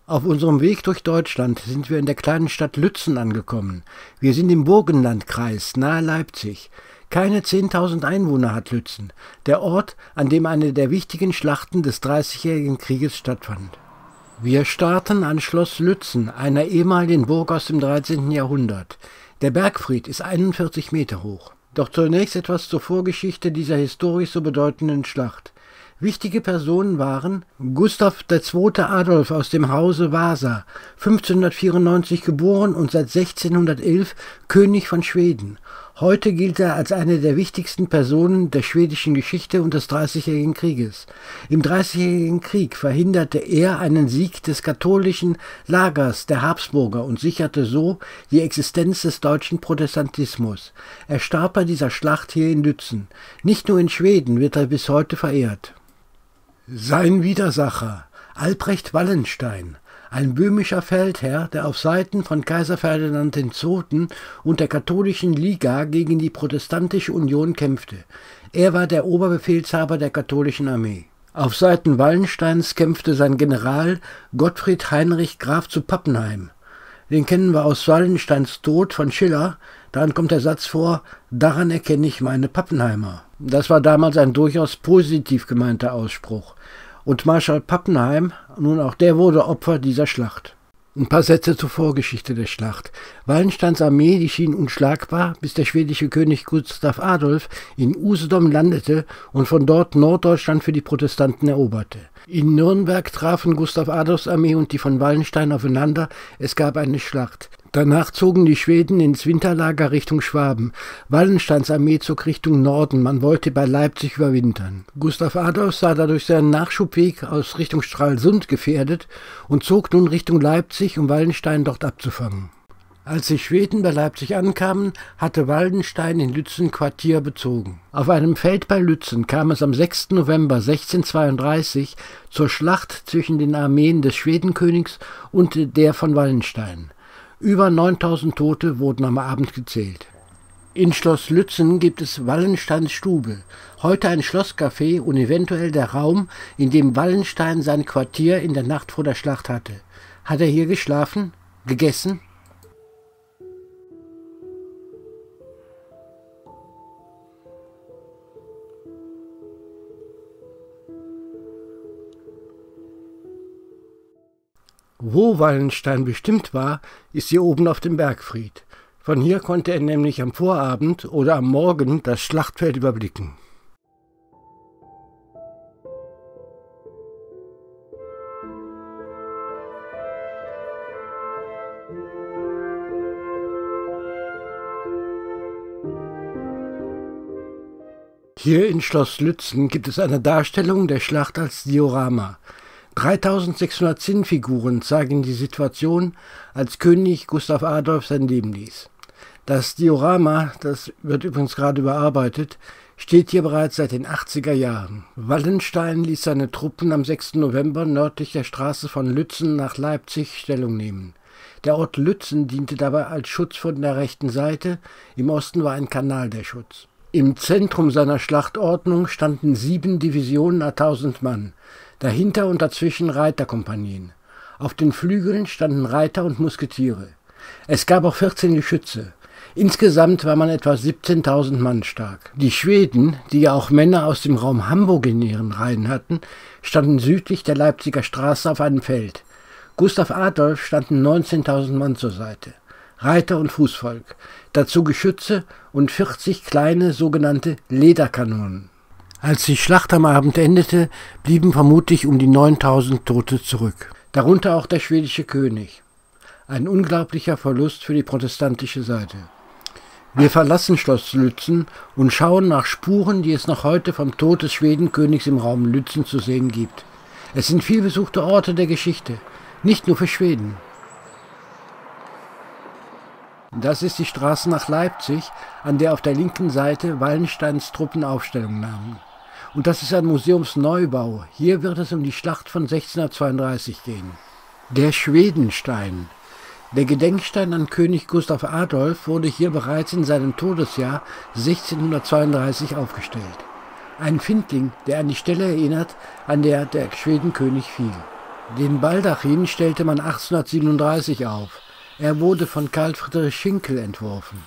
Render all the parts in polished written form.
Auf unserem Weg durch Deutschland sind wir in der kleinen Stadt Lützen angekommen. Wir sind im Burgenlandkreis, nahe Leipzig. Keine 10.000 Einwohner hat Lützen, der Ort, an dem eine der wichtigen Schlachten des Dreißigjährigen Krieges stattfand. Wir starten an Schloss Lützen, einer ehemaligen Burg aus dem 13. Jahrhundert. Der Bergfried ist 41 Meter hoch. Doch zunächst etwas zur Vorgeschichte dieser historisch so bedeutenden Schlacht. Wichtige Personen waren Gustav II. Adolf aus dem Hause Wasa, 1594 geboren und seit 1611 König von Schweden. Heute gilt er als eine der wichtigsten Personen der schwedischen Geschichte und des Dreißigjährigen Krieges. Im Dreißigjährigen Krieg verhinderte er einen Sieg des katholischen Lagers der Habsburger und sicherte so die Existenz des deutschen Protestantismus. Er starb bei dieser Schlacht hier in Lützen. Nicht nur in Schweden wird er bis heute verehrt. Sein Widersacher, Albrecht Wallenstein, ein böhmischer Feldherr, der auf Seiten von Kaiser Ferdinand II. Und der katholischen Liga gegen die protestantische Union kämpfte. Er war der Oberbefehlshaber der katholischen Armee. Auf Seiten Wallensteins kämpfte sein General Gottfried Heinrich Graf zu Pappenheim. Den kennen wir aus Wallensteins Tod von Schiller. Daran kommt der Satz vor: Daran erkenne ich meine Pappenheimer. Das war damals ein durchaus positiv gemeinter Ausspruch. Und Marschall Pappenheim, nun auch der wurde Opfer dieser Schlacht. Ein paar Sätze zur Vorgeschichte der Schlacht. Wallensteins Armee, die schien unschlagbar, bis der schwedische König Gustav Adolf in Usedom landete und von dort Norddeutschland für die Protestanten eroberte. In Nürnberg trafen Gustav Adolfs Armee und die von Wallenstein aufeinander. Es gab eine Schlacht. Danach zogen die Schweden ins Winterlager Richtung Schwaben. Wallensteins Armee zog Richtung Norden. Man wollte bei Leipzig überwintern. Gustav Adolf sah dadurch seinen Nachschubweg aus Richtung Stralsund gefährdet und zog nun Richtung Leipzig, um Wallenstein dort abzufangen. Als die Schweden bei Leipzig ankamen, hatte Wallenstein in Lützen Quartier bezogen. Auf einem Feld bei Lützen kam es am 6. November 1632 zur Schlacht zwischen den Armeen des Schwedenkönigs und der von Wallenstein. Über 9.000 Tote wurden am Abend gezählt. In Schloss Lützen gibt es Wallensteins Stube, heute ein Schlosscafé und eventuell der Raum, in dem Wallenstein sein Quartier in der Nacht vor der Schlacht hatte. Hat er hier geschlafen? Gegessen? Wo Wallenstein bestimmt war, ist hier oben auf dem Bergfried. Von hier konnte er nämlich am Vorabend oder am Morgen das Schlachtfeld überblicken. Hier in Schloss Lützen gibt es eine Darstellung der Schlacht als Diorama. 3600 Zinnfiguren zeigen die Situation, als König Gustav Adolf sein Leben ließ. Das Diorama, das wird übrigens gerade überarbeitet, steht hier bereits seit den 80er Jahren. Wallenstein ließ seine Truppen am 6. November nördlich der Straße von Lützen nach Leipzig Stellung nehmen. Der Ort Lützen diente dabei als Schutz von der rechten Seite, im Osten war ein Kanal der Schutz. Im Zentrum seiner Schlachtordnung standen 7 Divisionen à 1000 Mann. Dahinter und dazwischen Reiterkompanien. Auf den Flügeln standen Reiter und Musketiere. Es gab auch 14 Geschütze. Insgesamt war man etwa 17.000 Mann stark. Die Schweden, die ja auch Männer aus dem Raum Hamburg in ihren Reihen hatten, standen südlich der Leipziger Straße auf einem Feld. Gustav Adolf standen 19.000 Mann zur Seite. Reiter und Fußvolk. Dazu Geschütze und 40 kleine sogenannte Lederkanonen. Als die Schlacht am Abend endete, blieben vermutlich um die 9.000 Tote zurück. Darunter auch der schwedische König. Ein unglaublicher Verlust für die protestantische Seite. Wir verlassen Schloss Lützen und schauen nach Spuren, die es noch heute vom Tod des Schwedenkönigs im Raum Lützen zu sehen gibt. Es sind vielbesuchte Orte der Geschichte, nicht nur für Schweden. Das ist die Straße nach Leipzig, an der auf der linken Seite Wallensteins Truppen Aufstellung nahmen. Und das ist ein Museumsneubau. Hier wird es um die Schlacht von 1632 gehen. Der Schwedenstein. Der Gedenkstein an König Gustav Adolf wurde hier bereits in seinem Todesjahr 1632 aufgestellt. Ein Findling, der an die Stelle erinnert, an der der Schwedenkönig fiel. Den Baldachin stellte man 1837 auf. Er wurde von Karl Friedrich Schinkel entworfen.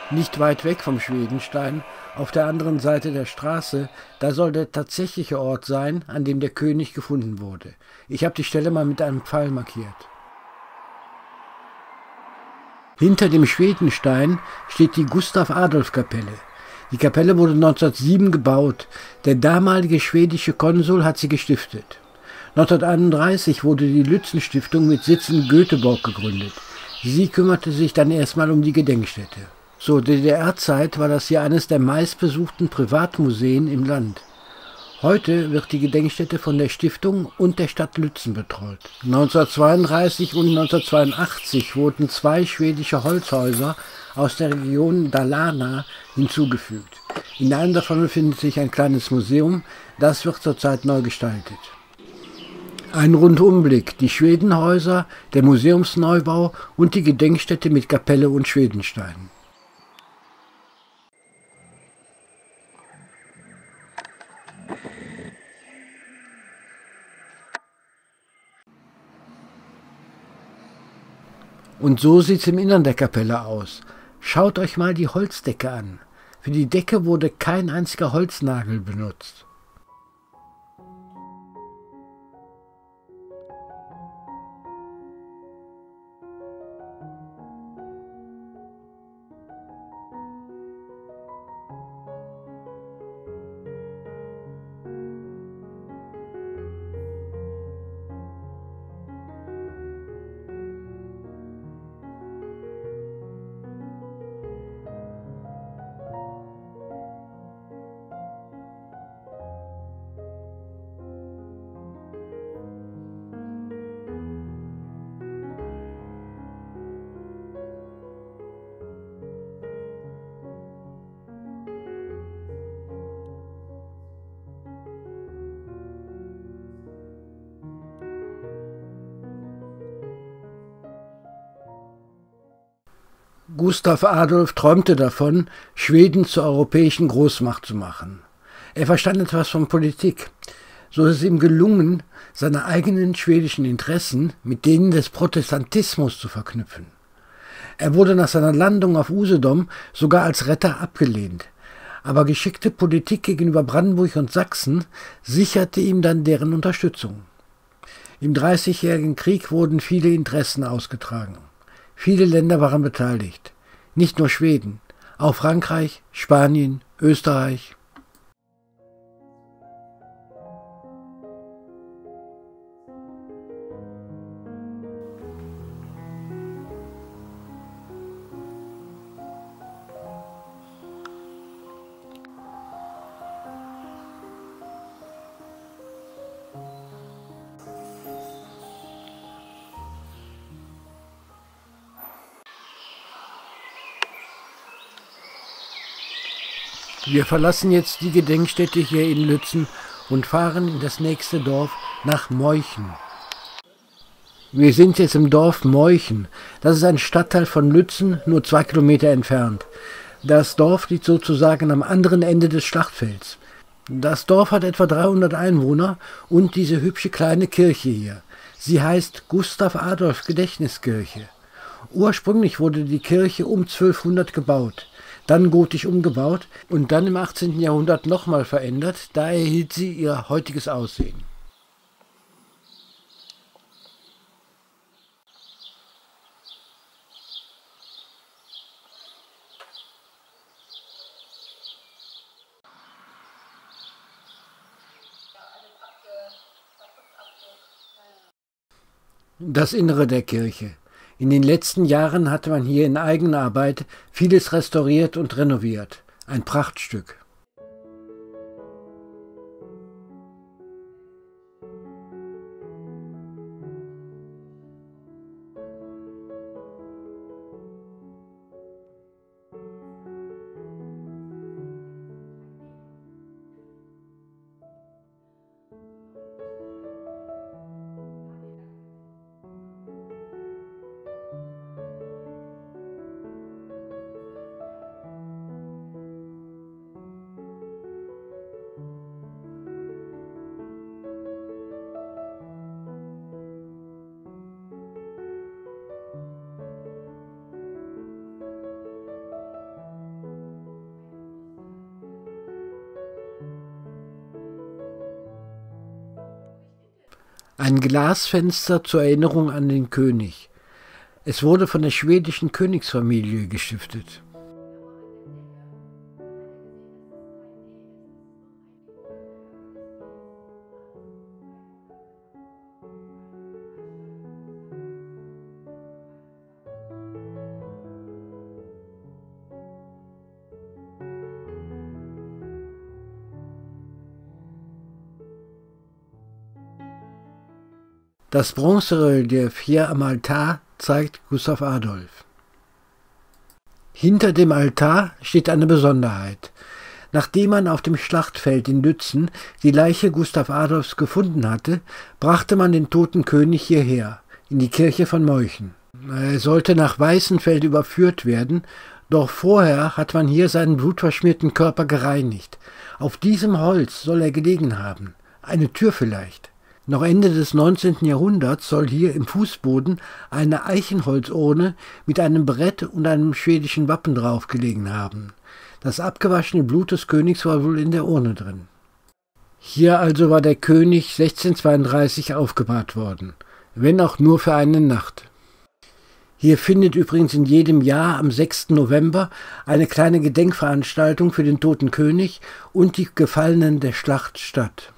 Nicht weit weg vom Schwedenstein, auf der anderen Seite der Straße, da soll der tatsächliche Ort sein, an dem der König gefunden wurde. Ich habe die Stelle mal mit einem Pfeil markiert. Hinter dem Schwedenstein steht die Gustav-Adolf-Kapelle. Die Kapelle wurde 1907 gebaut. Der damalige schwedische Konsul hat sie gestiftet. 1931 wurde die Lützen-Stiftung mit Sitz in Göteborg gegründet. Sie kümmerte sich dann erstmal um die Gedenkstätte. Zur DDR-Zeit war das hier eines der meistbesuchten Privatmuseen im Land. Heute wird die Gedenkstätte von der Stiftung und der Stadt Lützen betreut. 1932 und 1982 wurden 2 schwedische Holzhäuser aus der Region Dalarna hinzugefügt. In einem davon befindet sich ein kleines Museum, das wird zurzeit neu gestaltet. Ein Rundumblick, die Schwedenhäuser, der Museumsneubau und die Gedenkstätte mit Kapelle und Schwedenstein. Und so sieht es im Innern der Kapelle aus. Schaut euch mal die Holzdecke an. Für die Decke wurde kein einziger Holznagel benutzt. Gustav Adolf träumte davon, Schweden zur europäischen Großmacht zu machen. Er verstand etwas von Politik. So ist es ihm gelungen, seine eigenen schwedischen Interessen mit denen des Protestantismus zu verknüpfen. Er wurde nach seiner Landung auf Usedom sogar als Retter abgelehnt. Aber geschickte Politik gegenüber Brandenburg und Sachsen sicherte ihm dann deren Unterstützung. Im Dreißigjährigen Krieg wurden viele Interessen ausgetragen. Viele Länder waren beteiligt, nicht nur Schweden, auch Frankreich, Spanien, Österreich. Wir verlassen jetzt die Gedenkstätte hier in Lützen und fahren in das nächste Dorf nach Meuchen. Wir sind jetzt im Dorf Meuchen. Das ist ein Stadtteil von Lützen, nur 2 Kilometer entfernt. Das Dorf liegt sozusagen am anderen Ende des Schlachtfelds. Das Dorf hat etwa 300 Einwohner und diese hübsche kleine Kirche hier. Sie heißt Gustav-Adolf-Gedächtniskirche. Ursprünglich wurde die Kirche um 1200 gebaut, dann gotisch umgebaut und dann im 18. Jahrhundert nochmal verändert, da erhielt sie ihr heutiges Aussehen. Das Innere der Kirche. In den letzten Jahren hatte man hier in Eigenarbeit vieles restauriert und renoviert. Ein Prachtstück. Ein Glasfenster zur Erinnerung an den König. Es wurde von der schwedischen Königsfamilie gestiftet. Das Bronzerelief hier am Altar zeigt Gustav Adolf. Hinter dem Altar steht eine Besonderheit. Nachdem man auf dem Schlachtfeld in Lützen die Leiche Gustav Adolfs gefunden hatte, brachte man den toten König hierher, in die Kirche von Meuchen. Er sollte nach Weißenfeld überführt werden, doch vorher hat man hier seinen blutverschmierten Körper gereinigt. Auf diesem Holz soll er gelegen haben, eine Tür vielleicht. Noch Ende des 19. Jahrhunderts soll hier im Fußboden eine Eichenholzurne mit einem Brett und einem schwedischen Wappen drauf gelegen haben. Das abgewaschene Blut des Königs war wohl in der Urne drin. Hier also war der König 1632 aufgebahrt worden, wenn auch nur für eine Nacht. Hier findet übrigens in jedem Jahr am 6. November eine kleine Gedenkveranstaltung für den toten König und die Gefallenen der Schlacht statt.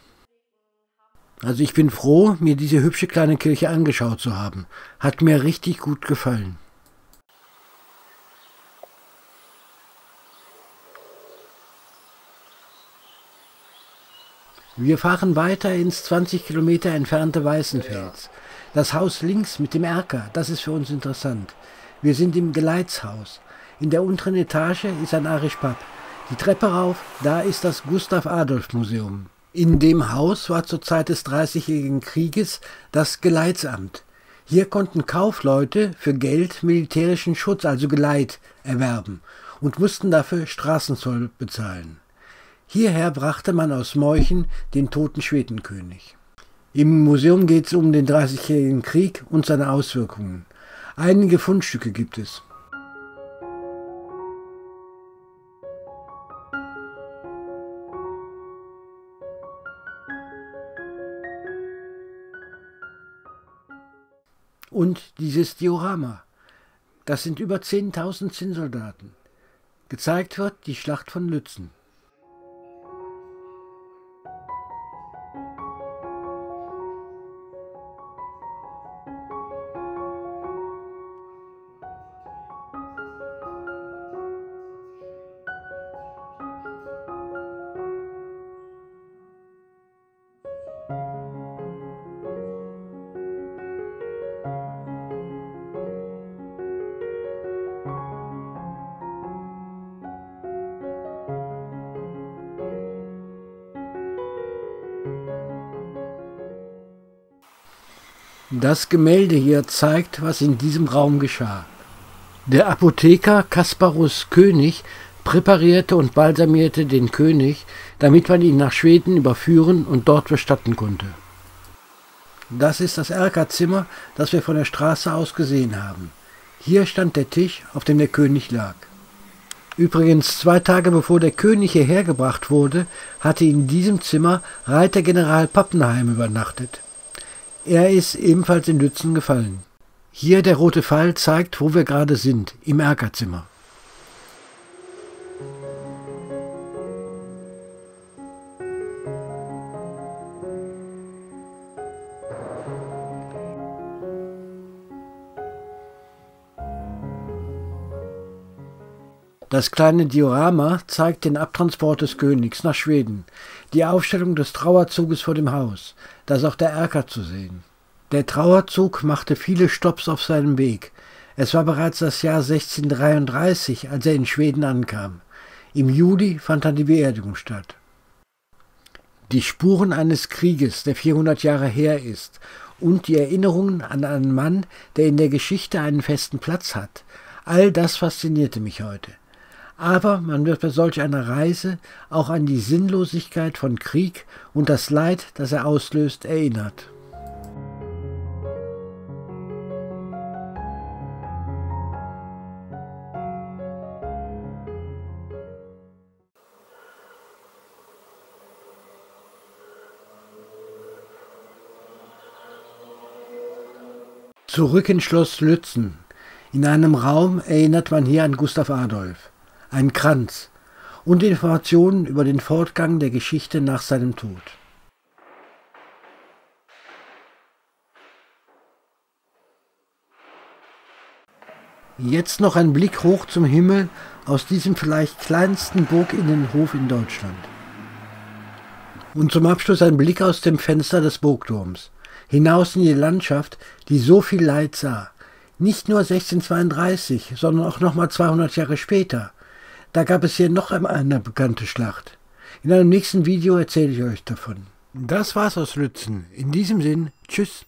Also ich bin froh, mir diese hübsche kleine Kirche angeschaut zu haben. Hat mir richtig gut gefallen. Wir fahren weiter ins 20 Kilometer entfernte Weißenfels. Das Haus links mit dem Erker, das ist für uns interessant. Wir sind im Geleitshaus. In der unteren Etage ist ein Arisch-Pub. Die Treppe rauf, da ist das Gustav-Adolf-Museum. In dem Haus war zur Zeit des Dreißigjährigen Krieges das Geleitsamt. Hier konnten Kaufleute für Geld militärischen Schutz, also Geleit, erwerben und mussten dafür Straßenzoll bezahlen. Hierher brachte man aus Meuchen den toten Schwedenkönig. Im Museum geht es um den Dreißigjährigen Krieg und seine Auswirkungen. Einige Fundstücke gibt es. Und dieses Diorama, das sind über 10.000 Zinnsoldaten. Gezeigt wird die Schlacht von Lützen. Das Gemälde hier zeigt, was in diesem Raum geschah. Der Apotheker Kasparus König präparierte und balsamierte den König, damit man ihn nach Schweden überführen und dort bestatten konnte. Das ist das Erkerzimmer, das wir von der Straße aus gesehen haben. Hier stand der Tisch, auf dem der König lag. Übrigens 2 Tage bevor der König hierher gebracht wurde, hatte in diesem Zimmer Reitergeneral Pappenheim übernachtet. Er ist ebenfalls in Lützen gefallen. Hier der rote Pfeil zeigt, wo wir gerade sind, im Erkerzimmer. Das kleine Diorama zeigt den Abtransport des Königs nach Schweden, die Aufstellung des Trauerzuges vor dem Haus, da ist auch der Erker zu sehen. Der Trauerzug machte viele Stopps auf seinem Weg. Es war bereits das Jahr 1633, als er in Schweden ankam. Im Juli fand dann die Beerdigung statt. Die Spuren eines Krieges, der 400 Jahre her ist, und die Erinnerungen an einen Mann, der in der Geschichte einen festen Platz hat, all das faszinierte mich heute. Aber man wird bei solch einer Reise auch an die Sinnlosigkeit von Krieg und das Leid, das er auslöst, erinnert. Zurück ins Schloss Lützen. In einem Raum erinnert man hier an Gustav Adolf. Ein Kranz und Informationen über den Fortgang der Geschichte nach seinem Tod. Jetzt noch ein Blick hoch zum Himmel aus diesem vielleicht kleinsten Burginnenhof in Deutschland. Und zum Abschluss ein Blick aus dem Fenster des Burgturms. Hinaus in die Landschaft, die so viel Leid sah. Nicht nur 1632, sondern auch nochmal 200 Jahre später. Da gab es hier noch einmal eine bekannte Schlacht. In einem nächsten Video erzähle ich euch davon. Das war's aus Lützen. In diesem Sinn, tschüss.